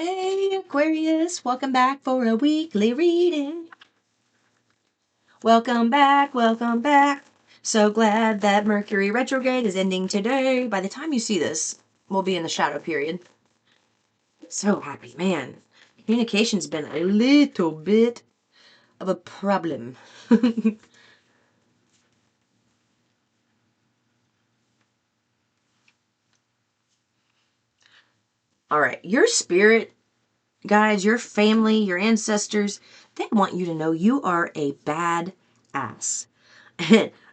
Hey Aquarius, welcome back for a weekly reading. Welcome back, welcome back. So glad that Mercury retrograde is ending today. By the time you see this, we'll be in the shadow period. So happy, man. Communication's been a little bit of a problem. All right, your spirit guys, your family, your ancestors, they want you to know you are a bad ass.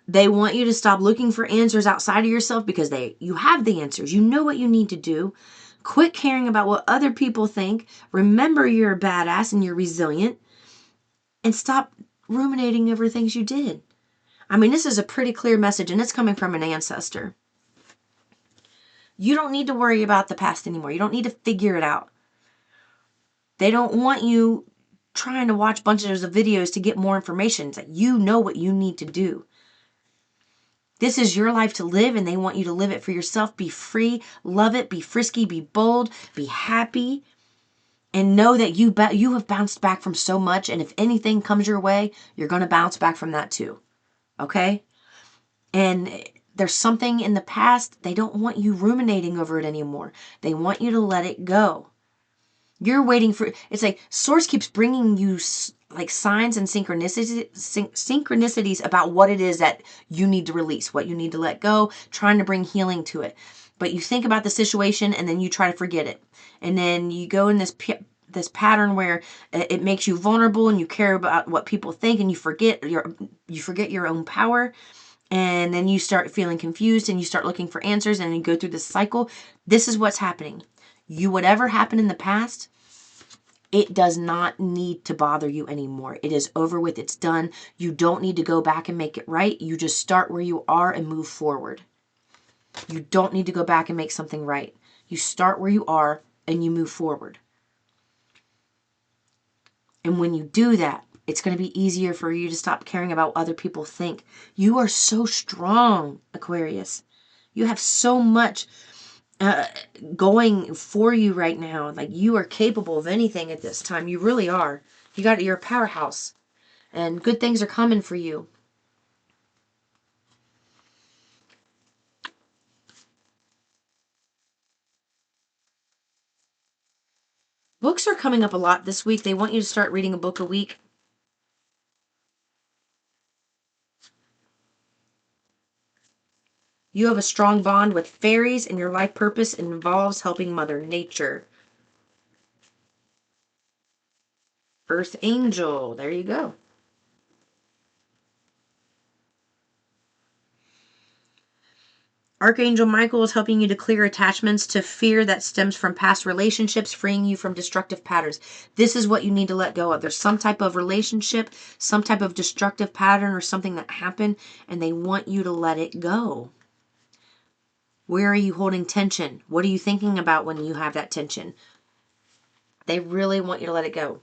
They want you to stop looking for answers outside of yourself because you have the answers. You know what you need to do. Quit caring about what other people think. Remember you're a badass and you're resilient. And stop ruminating over things you did. I mean, this is a pretty clear message and it's coming from an ancestor. You don't need to worry about the past anymore. You don't need to figure it out. They don't want you trying to watch bunches of videos to get more information. It's like you know what you need to do. This is your life to live and they want you to live it for yourself. Be free, love it, be frisky, be bold, be happy. And know that you have bounced back from so much. And if anything comes your way, you're going to bounce back from that too. Okay? And there's something in the past. They don't want you ruminating over it anymore. They want you to let it go. You're waiting for, it's like Source keeps bringing you like signs and synchronicities about what it is that you need to release, what you need to let go, trying to bring healing to it. But you think about the situation and then you try to forget it. And then you go in this pattern where it makes you vulnerable and you care about what people think and you forget your own power. And then you start feeling confused and you start looking for answers and you go through this cycle. This is what's happening. Whatever happened in the past, it does not need to bother you anymore. It is over with. It's done. You don't need to go back and make it right. You just start where you are and move forward. You don't need to go back and make something right. You start where you are and you move forward. And when you do that, it's going to be easier for you to stop caring about what other people think. You are so strong, Aquarius. You have so much going for you right now. Like you are capable of anything at this time. You really are. You're a powerhouse and good things are coming for you. Books are coming up a lot this week. They want you to start reading a book a week. You have a strong bond with fairies and your life purpose involves helping Mother Nature. Earth Angel. There you go. Archangel Michael is helping you to clear attachments to fear that stems from past relationships, freeing you from destructive patterns. This is what you need to let go of. There's some type of relationship, some type of destructive pattern or something that happened, and they want you to let it go. Where are you holding tension? What are you thinking about when you have that tension? They really want you to let it go.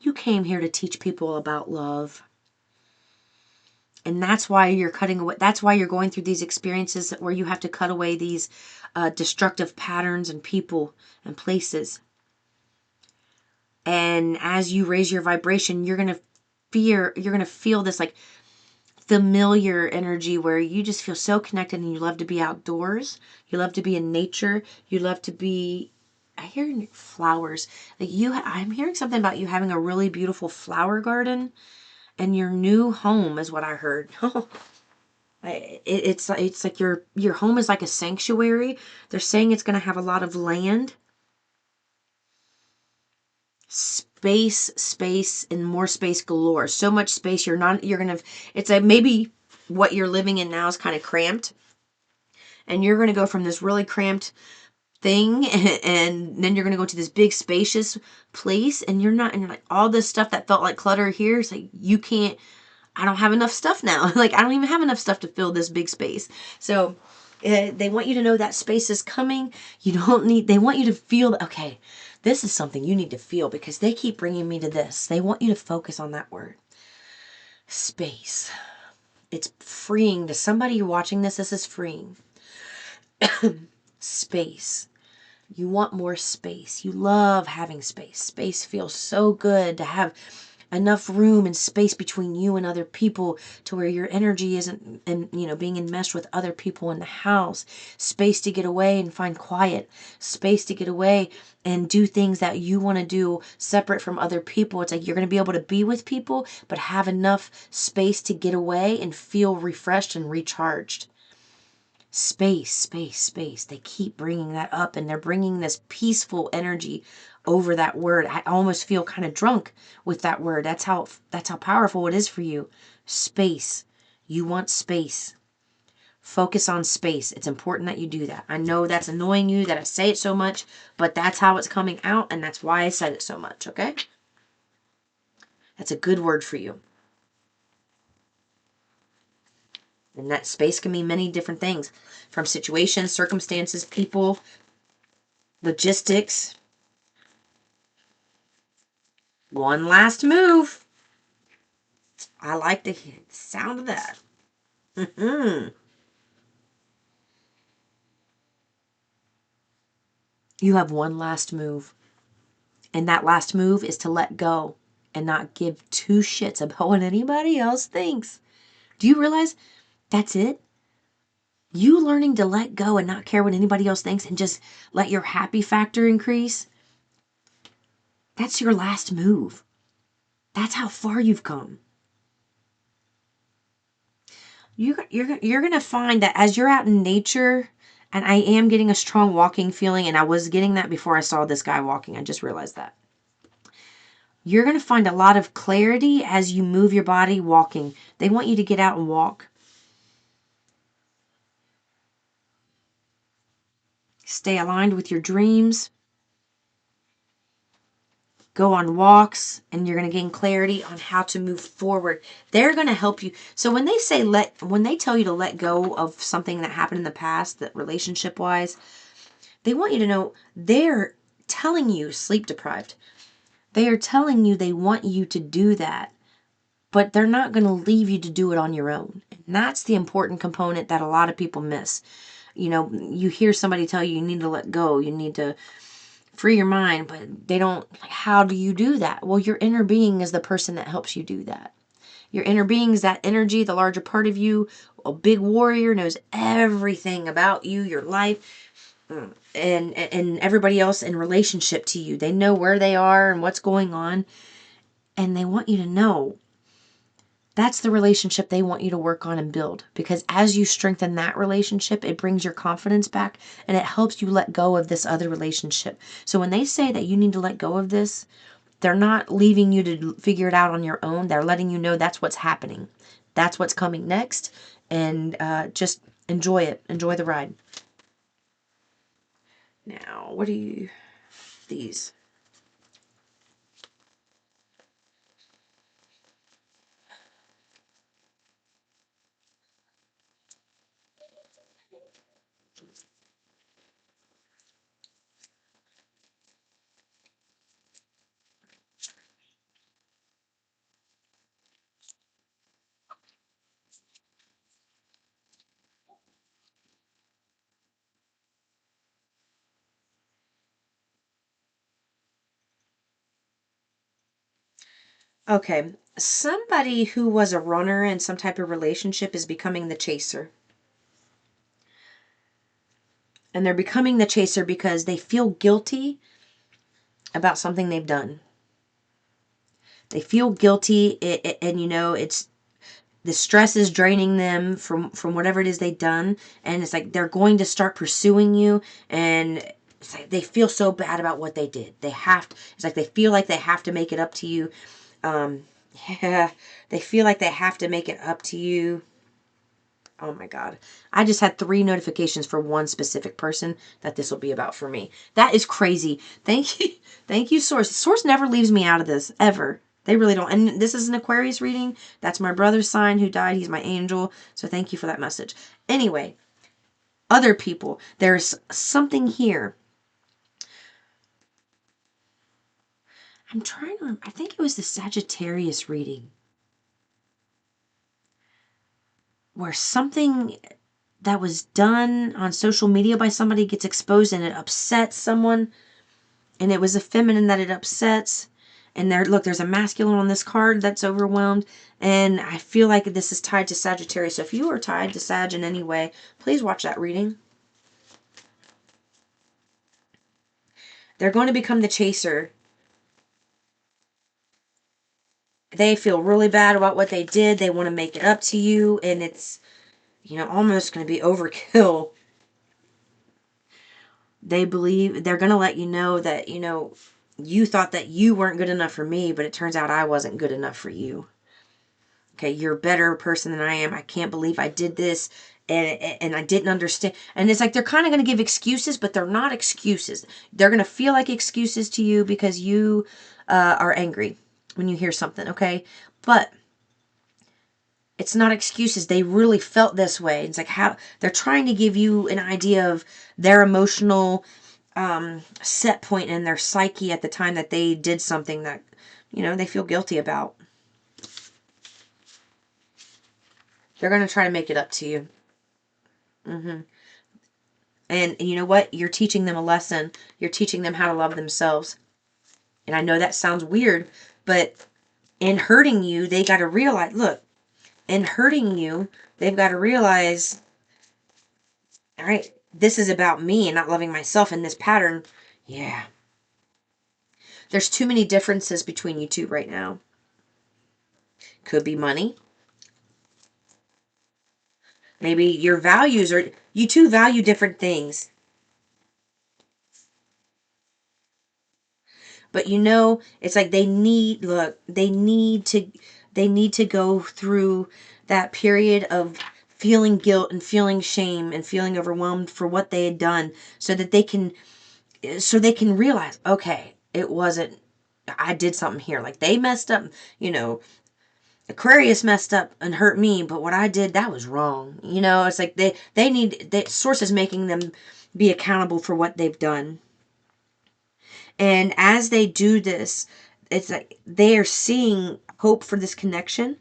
You came here to teach people about love. And that's why you're cutting away. That's why you're going through these experiences where you have to cut away these destructive patterns and people and places. And as you raise your vibration, you're going to feel this like familiar energy where you just feel so connected and you love to be outdoors. You love to be in nature. You love to be, I hear flowers. Like I'm hearing something about you having a really beautiful flower garden. And your new home is what I heard. It's like your home is like a sanctuary. They're saying it's going to have a lot of land, space, and more space galore. So much space. It's like maybe what you're living in now is kind of cramped. And you're going to go from this really cramped thing and then you're going to go to this big spacious place and you're like all this stuff that felt like clutter here. It's like I don't have enough stuff now. Like I don't even have enough stuff to fill this big space. So they want you to know that space is coming. They want you to feel that, okay, this is something you need to feel because they keep bringing me to this. They want you to focus on that word. Space. It's freeing. To somebody watching this is freeing. Space. You want more space. You love having space. Space feels so good to have enough room and space between you and other people to where your energy isn't, and being enmeshed with other people in the house. Space to get away and find quiet. Space to get away and do things that you want to do separate from other people. It's like you're going to be able to be with people, but have enough space to get away and feel refreshed and recharged. Space, space, space. They keep bringing that up, and they're bringing this peaceful energy over that word. I almost feel kind of drunk with that word. That's how powerful it is for you. Space. You want space. Focus on space. It's important that you do that. I know that's annoying you that I say it so much, but that's how it's coming out, and that's why I said it so much, okay? That's a good word for you. And that space can mean many different things, from situations, circumstances, people, logistics. One last move. I like the sound of that. You have one last move. And that last move is to let go and not give two shits about what anybody else thinks. Do you realize that's it? You learning to let go and not care what anybody else thinks and just let your happy factor increase. That's your last move. That's how far you've come. You're going to find that as you're out in nature, and I am getting a strong walking feeling, and I was getting that before I saw this guy walking. I just realized that. You're going to find a lot of clarity as you move your body walking. They want you to get out and walk. Stay aligned with your dreams. Go on walks, and you're going to gain clarity on how to move forward. They're going to help you. So when they tell you to let go of something that happened in the past, that relationship wise, they want you to know they're telling you sleep deprived. They are telling you they want you to do that, but they're not going to leave you to do it on your own. And that's the important component that a lot of people miss. You hear somebody tell you need to let go, you need to free your mind, but they don't. How do you do that? Well, your inner being is the person that helps you do that. Your inner being is that energy, the larger part of you. A big warrior knows everything about you, your life, and everybody else in relationship to you. They know where they are and what's going on, and they want you to know that's the relationship they want you to work on and build, because as you strengthen that relationship, it brings your confidence back and it helps you let go of this other relationship. So when they say that you need to let go of this, they're not leaving you to figure it out on your own. They're letting you know that's what's happening. That's what's coming next. And just enjoy it. Enjoy the ride. Now, what are you... These. Okay. Somebody who was a runner in some type of relationship is becoming the chaser. And they're becoming the chaser because they feel guilty about something they've done. They feel guilty, and it's the stress is draining them from whatever it is they've done, and it's like they're going to start pursuing you, and it's like they feel so bad about what they did. It's like they feel like they have to make it up to you. Yeah, they feel like they have to make it up to you. Oh my God. I just had 3 notifications for one specific person that this will be about for me. That is crazy. Thank you. Thank you, Source. Source never leaves me out of this, ever. They really don't. And this is an Aquarius reading. That's my brother's sign who died. He's my angel. So thank you for that message. Anyway, other people, there's something here. I'm trying to remember. I think it was the Sagittarius reading. where something that was done on social media by somebody gets exposed and it upsets someone, and it was a feminine that it upsets. And there's a masculine on this card that's overwhelmed. And I feel like this is tied to Sagittarius. So if you are tied to Sag in any way, please watch that reading. They're going to become the chaser. They feel really bad about what they did. They want to make it up to you. And it's, almost going to be overkill. They believe they're going to let you know that, you thought that you weren't good enough for me, but it turns out I wasn't good enough for you. Okay, you're a better person than I am. I can't believe I did this, and I didn't understand. And it's like they're kind of going to give excuses, but they're not excuses. They're going to feel like excuses to you because you are angry when you hear something, okay? But it's not excuses. They really felt this way. It's like how they're trying to give you an idea of their emotional set point in their psyche at the time that they did something that, they feel guilty about. They're going to try to make it up to you. And you know what? You're teaching them a lesson. You're teaching them how to love themselves. And I know that sounds weird, but in hurting you, they got to realize, look, in hurting you, they've got to realize, all right, this is about me and not loving myself in this pattern. Yeah. There's too many differences between you two right now. Could be money. Maybe your values are, you two value different things. But it's like they need to go through that period of feeling guilt and feeling shame and feeling overwhelmed for what they had done so that they can realize, okay, it wasn't, I did something here. Like they messed up, Aquarius messed up and hurt me, but what I did, that was wrong. It's like they need, the source is making them be accountable for what they've done. And as they do this, it's like they are seeing hope for this connection.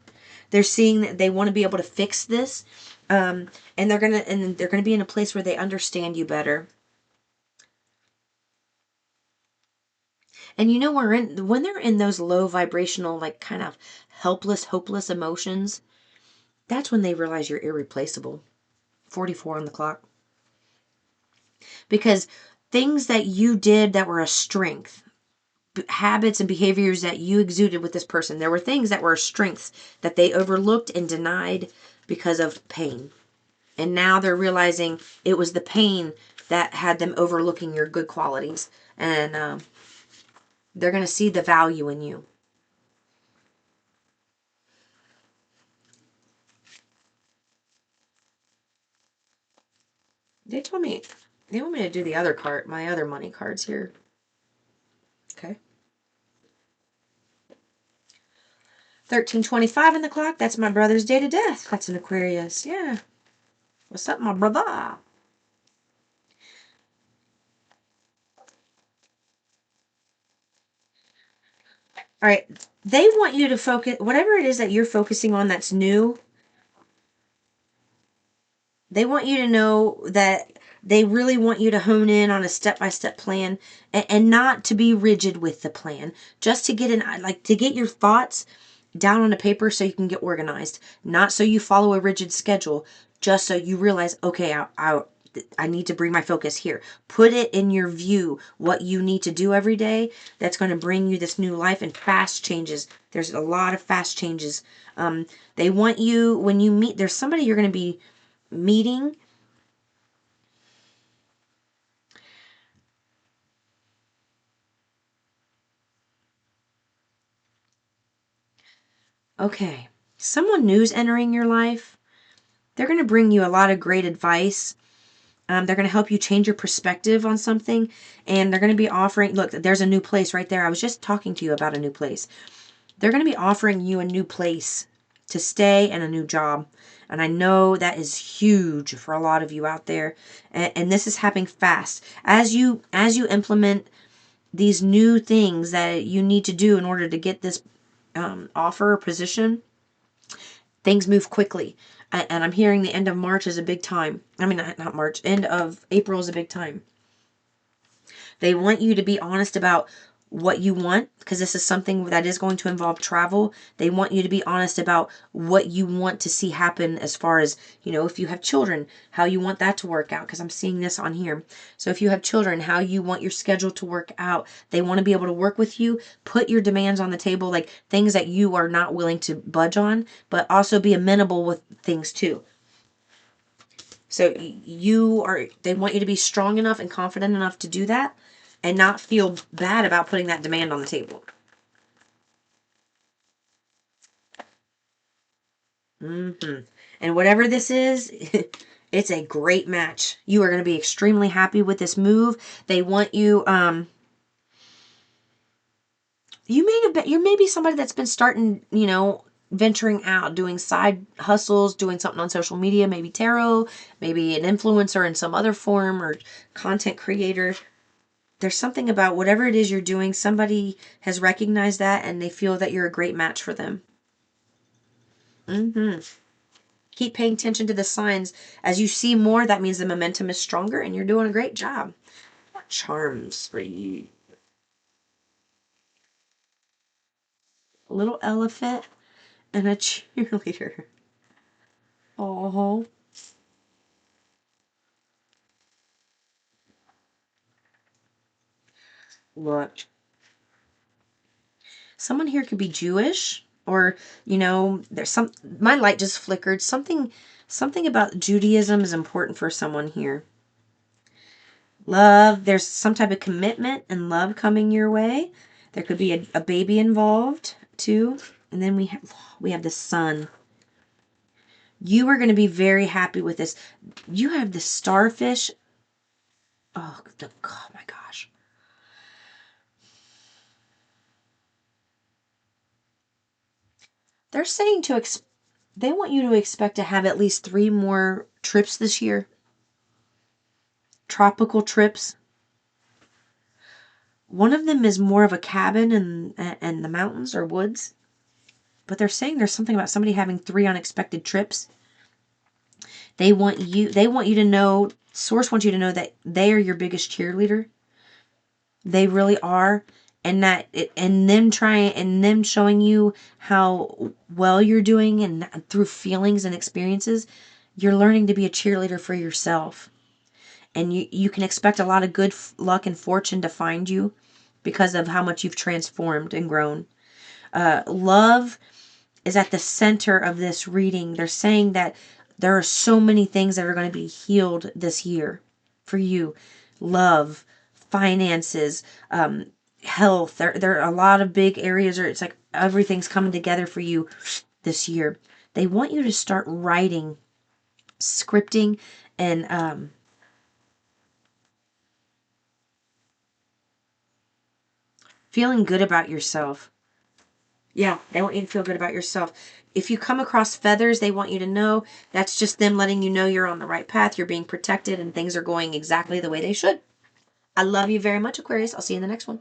They're seeing that they want to be able to fix this. And they're gonna be in a place where they understand you better. And when they're in those low vibrational, like kind of helpless, hopeless emotions, that's when they realize you're irreplaceable. 44 on the clock. Because things that you did that were a strength, habits and behaviors that you exuded with this person, there were things that were strengths that they overlooked and denied because of pain. And now they're realizing it was the pain that had them overlooking your good qualities. And they're going to see the value in you. They told me they want me to do the other card, my other money cards here. Okay. 13:25 on the clock. That's my brother's date of death. That's an Aquarius. Yeah. What's up, my brother? All right. They want you to focus, whatever it is that you're focusing on that's new, they want you to know that they really want you to hone in on a step-by-step plan and not to be rigid with the plan. Just to to get your thoughts down on a paper so you can get organized. Not so you follow a rigid schedule, just so you realize, okay, I need to bring my focus here. Put it in your view what you need to do every day that's going to bring you this new life and fast changes. There's a lot of fast changes. They want you, when you meet, there's somebody you're going to be meeting. Okay, someone new's entering your life. They're going to bring you a lot of great advice. They're going to help you change your perspective on something. And they're going to be offering, look, there's a new place right there. I was just talking to you about a new place. They're going to be offering you a new place to stay and a new job. And I know that is huge for a lot of you out there. And this is happening fast. As you implement these new things that you need to do in order to get this offer or position, things move quickly. And I'm hearing the end of March is a big time. I mean, not March, end of April is a big time. They want you to be honest about what you want, because this is something that is going to involve travel. They want you to be honest about what you want to see happen as far as, if you have children, how you want that to work out, because I'm seeing this on here. So if you have children, how you want your schedule to work out. They want to be able to work with you, put your demands on the table, like things that you are not willing to budge on, but also be amenable with things too. So they want you to be strong enough and confident enough to do that and not feel bad about putting that demand on the table. And whatever this is, it's a great match. You are going to be extremely happy with this move. They want you, you may be somebody that's been starting, venturing out, doing side hustles, doing something on social media, maybe tarot, maybe an influencer in some other form, or content creator. There's something about whatever it is you're doing, somebody has recognized that and they feel that you're a great match for them. Keep paying attention to the signs. As you see more, that means the momentum is stronger and you're doing a great job. Charms for you. A little elephant and a cheerleader. Oh. Look. Someone here could be Jewish, or, there's my light just flickered. Something about Judaism is important for someone here. Love, there's some type of commitment and love coming your way. There could be a baby involved too. And then we have the sun. You are going to be very happy with this. You have the starfish. Oh my gosh. They're saying they want you to expect to have at least 3 more trips this year. Tropical trips. One of them is more of a cabin in the mountains or woods. But they're saying there's something about somebody having 3 unexpected trips. They want you to know, Source wants you to know that they are your biggest cheerleader. They really are. And them showing you how well you're doing, and through feelings and experiences, you're learning to be a cheerleader for yourself. And you can expect a lot of good luck and fortune to find you because of how much you've transformed and grown. Love is at the center of this reading. They're saying that there are so many things that are going to be healed this year for you. Love, finances, health. There are a lot of big areas where it's like everything's coming together for you this year. They want you to start writing, scripting, and feeling good about yourself. Yeah, they want you to feel good about yourself. If you come across feathers, they want you to know that's just them letting you know you're on the right path, you're being protected, and things are going exactly the way they should. I love you very much, Aquarius. I'll see you in the next one.